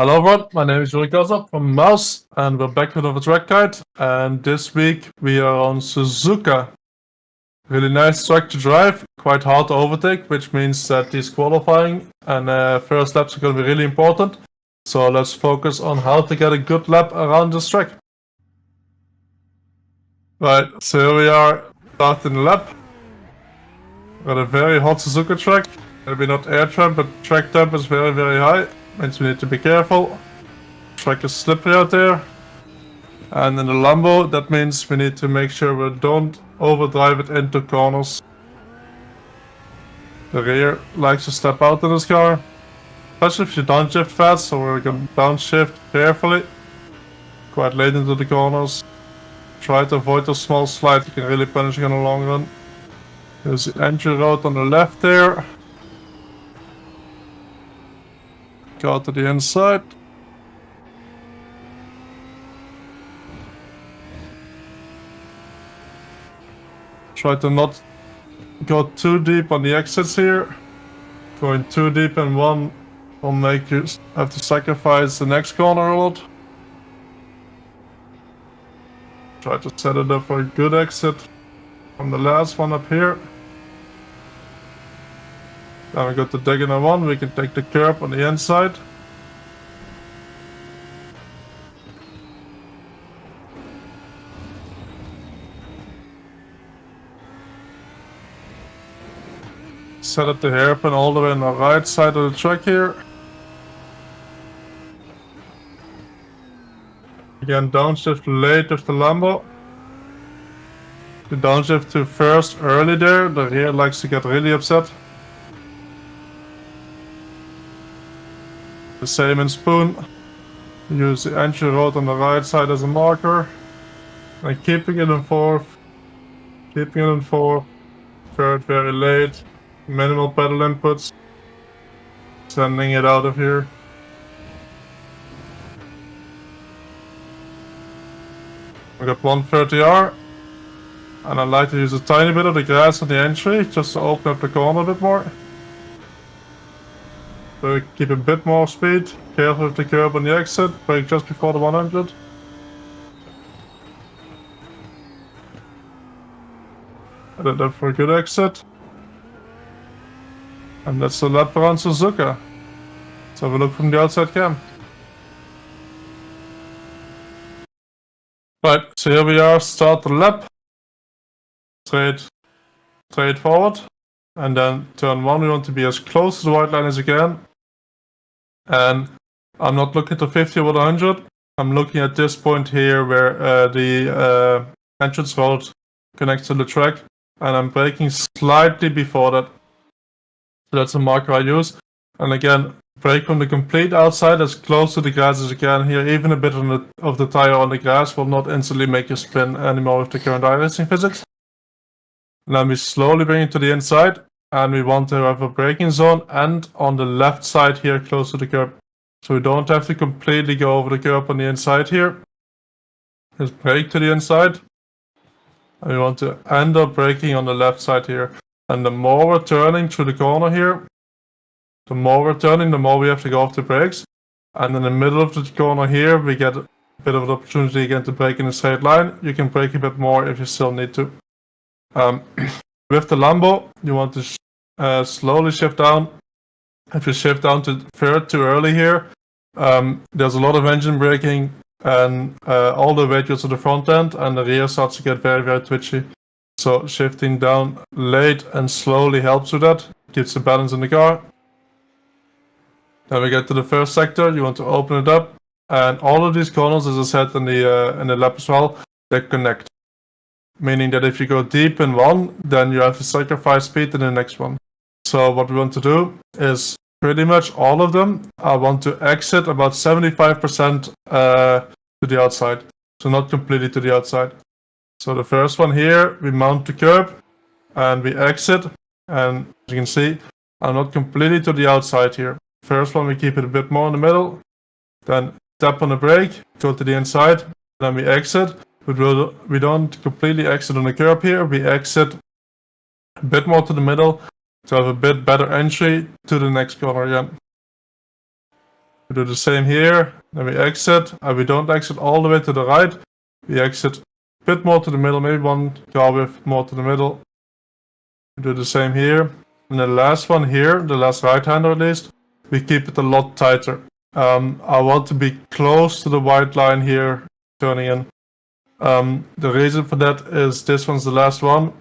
Hello everyone, my name is Yuri from Mouse, and we're back with another track guide. And this week we are on Suzuka. Really nice track to drive, quite hard to overtake, which means that these qualifying and first laps are going to be really important. So let's focus on how to get a good lap around this track. Right, so here we are starting the lap. Got a very hot Suzuka track. Maybe not air temp, but track temp is very high. Means we need to be careful. Track is slippery out there. And in the Lambo, that means we need to make sure we don't overdrive it into corners. The rear likes to step out in this car. Especially if you downshift fast, so we're going to downshift carefully. Quite late into the corners. Try to avoid those small slides, you can really punish you in the long run. There's the entry road on the left there. Go to the inside. Try to not go too deep on the exits here. Going too deep in one will make you have to sacrifice the next corner a lot. Try to set it up for a good exit from the last one up here. Then we got the diagonal one, we can take the curb on the inside. Set up the hairpin all the way on the right side of the track here. Again, downshift late with the Lambo. The downshift to first early there, the rear likes to get really upset. The same in spoon. Use the entry road on the right side as a marker. And keeping it in fourth. Keeping it in fourth. Third very late. Minimal pedal inputs. Sending it out of here. We got 130R. And I like to use a tiny bit of the grass on the entry just to open up the corner a bit more. So keep a bit more speed, careful with the curb on the exit, brake just before the 100. Edit that for a good exit. And that's the lap around Suzuka. Let's have a look from the outside cam. Right, so here we are, start the lap. Straight forward. And then turn 1, we want to be as close to the white line as you can. And I'm not looking to 50 or 100. I'm looking at this point here where the entrance road connects to the track. And I'm braking slightly before that. So that's a marker I use. And again, brake from the complete outside as close to the grass as you can here. Even a bit of the tire on the grass will not instantly make you spin anymore with the current iRacing physics. And then we slowly bring it to the inside. And we want to have a braking zone and on the left side here close to the curb. So we don't have to completely go over the curb on the inside here. Just brake to the inside. And we want to end up braking on the left side here. And the more we're turning through the corner here, the more we're turning, the more we have to go off the brakes. And in the middle of the corner here, we get a bit of an opportunity again to brake in a straight line. You can brake a bit more if you still need to. With the Lambo, you want to slowly shift down. If you shift down to third too early here, there's a lot of engine braking and all the weight goes to the front end and the rear starts to get very twitchy. So shifting down late and slowly helps with that, keeps the balance in the car. Then we get to the first sector, you want to open it up. And all of these corners, as I said in the lap as well, they connect. Meaning that if you go deep in one, then you have to sacrifice speed in the next one. So what we want to do is pretty much all of them. I want to exit about 75% to the outside. So not completely to the outside. So the first one here, we mount the curb and we exit. And as you can see, I'm not completely to the outside here. First one, we keep it a bit more in the middle. Then tap on the brake, go to the inside. Then we exit. But we don't completely exit on the curb here. We exit a bit more to the middle to have a bit better entry to the next corner again. We do the same here, then we exit, and we don't exit all the way to the right. We exit a bit more to the middle, maybe one car width more to the middle. We do the same here. And the last one here, the last right-hander at least, we keep it a lot tighter. I want to be close to the white line here, turning in. The reason for that is this one's the last one.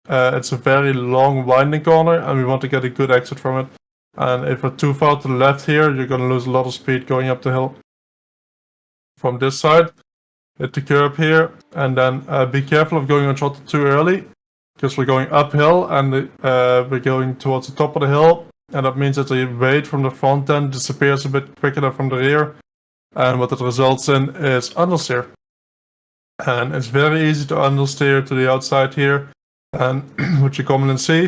It's a very long winding corner, and we want to get a good exit from it. And if we're too far to the left here, you're going to lose a lot of speed going up the hill. From this side, hit the curb here, and then be careful of going on throttle too early, because we're going uphill and we're going towards the top of the hill, and that means that the weight from the front end disappears a bit quicker than from the rear, and what it results in is understeer. And it's very easy to understeer to the outside here, and what you commonly see,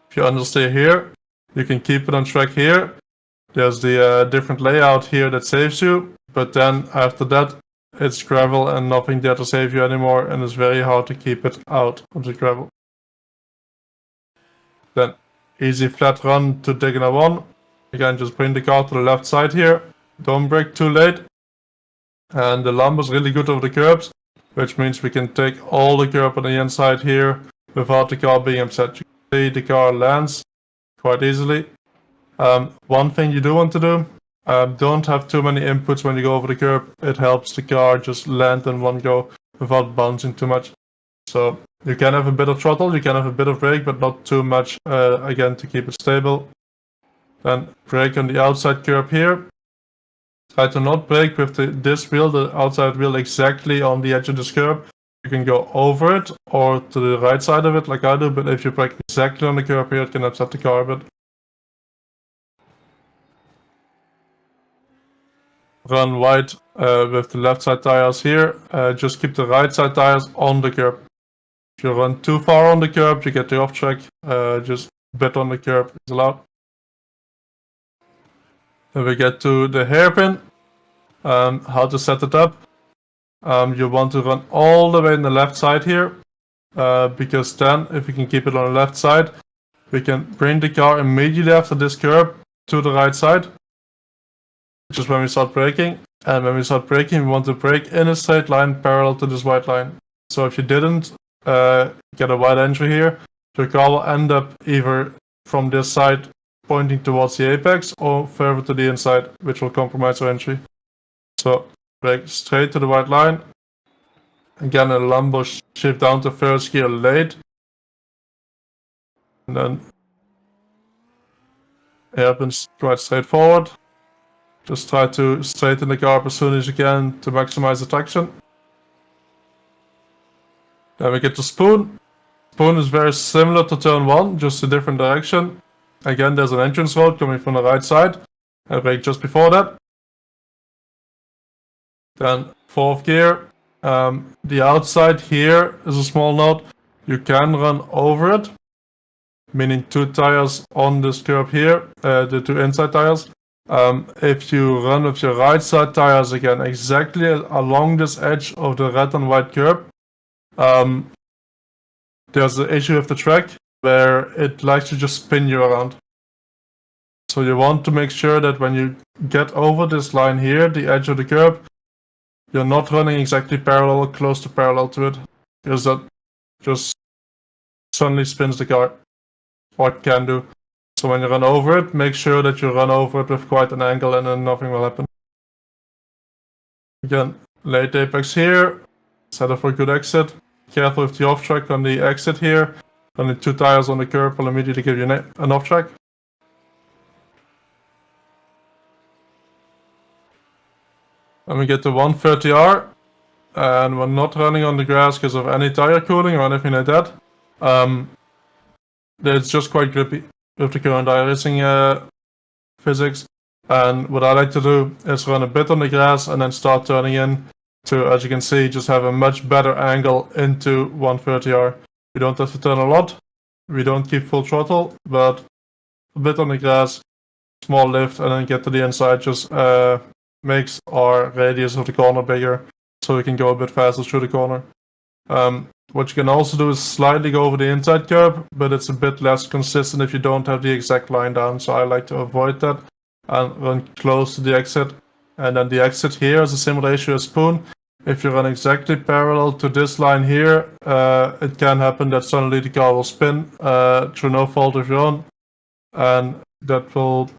if you understeer here, you can keep it on track here. There's the different layout here that saves you, but then after that, it's gravel and nothing there to save you anymore, and it's very hard to keep it out of the gravel. Then, easy flat run to diagonal 1. Again, just bring the car to the left side here. Don't brake too late. And the Lambo's really good over the curbs, which means we can take all the curb on the inside here without the car being upset. You can see the car lands quite easily. One thing you do want to do, don't have too many inputs when you go over the curb. It helps the car just land in one go without bouncing too much. So you can have a bit of throttle, you can have a bit of brake, but not too much, again, to keep it stable. Then brake on the outside curb here. Try to not brake with this wheel, the outside wheel, exactly on the edge of this curb. You can go over it or to the right side of it like I do, but if you brake exactly on the curb here, it can upset the car a bit. Run wide with the left side tires here. Just keep the right side tires on the curb. If you run too far on the curb, you get the off track. Just a bit on the curb is allowed. Then we get to the hairpin. How to set it up. You want to run all the way in the left side here. Because then, if we can keep it on the left side, we can bring the car immediately after this curb to the right side. Which is when we start braking. And when we start braking, we want to brake in a straight line parallel to this white line. So if you didn't get a wide entry here, the car will end up either from this side pointing towards the apex or further to the inside, which will compromise our entry. So brake straight to the white line. Again, a Lambo shift down to first gear late. And then hairpin's quite straightforward. Just try to straighten the car up as soon as you can to maximize the traction. Then we get to spoon. Spoon is very similar to turn 1, just a different direction. Again, there's an entrance road coming from the right side. I brake just before that. Then fourth gear. The outside here is a small note. You can run over it, meaning 2 tires on this curb here, the 2 inside tires. If you run with your right side tires again exactly along this edge of the red and white curb, there's an issue with the track where it likes to just spin you around. So you want to make sure that when you get over this line here, the edge of the curb, you're not running exactly parallel or close to parallel to it, because that just suddenly spins the car, or it can do. So when you run over it, make sure that you run over it with quite an angle and then nothing will happen. Again, late apex here, set up for a good exit. Careful with the off track on the exit here. Only 2 tires on the curb will immediately give you an off track. And we get to 130R, and we're not running on the grass because of any tire cooling or anything like that. It's just quite grippy with the current iRacing physics. And what I like to do is run a bit on the grass and then start turning in to, as you can see, just have a much better angle into 130R. We don't have to turn a lot, we don't keep full throttle, but a bit on the grass, small lift, and then get to the inside just makes our radius of the corner bigger, so we can go a bit faster through the corner. What you can also do is slightly go over the inside curb, but it's a bit less consistent if you don't have the exact line down, so I like to avoid that. and run close to the exit. And then the exit here is the same ratio as spoon. If you run exactly parallel to this line here, it can happen that suddenly the car will spin through no fault of your own, and that will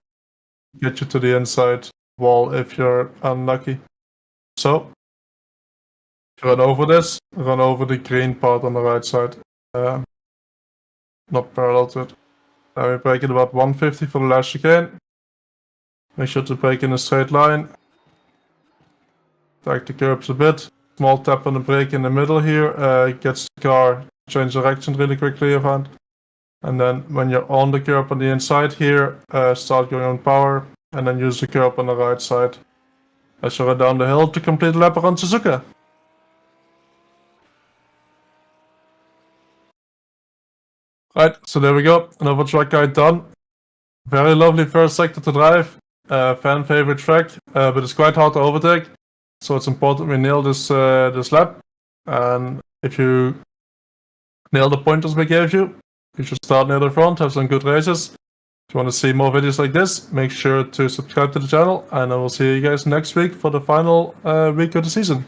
get you to the inside wall if you're unlucky. So, run over this, run over the green part on the right side, not parallel to it. Now we brake at about 150 for the last chicane. Make sure to brake in a straight line. Tag the curbs a bit. Small tap on the brake in the middle here gets the car change direction really quickly, I found. And then when you're on the curb on the inside here, start going on power, and then use the curb on the right side as you run down the hill to complete the lap around Suzuka. Right, so there we go. Another track guide done. Very lovely first sector to drive. Fan favorite track, but it's quite hard to overtake. So it's important we nail this this lap. And if you nail the pointers we gave you, you should start near the front, have some good races. If you want to see more videos like this, make sure to subscribe to the channel, and I will see you guys next week for the final week of the season.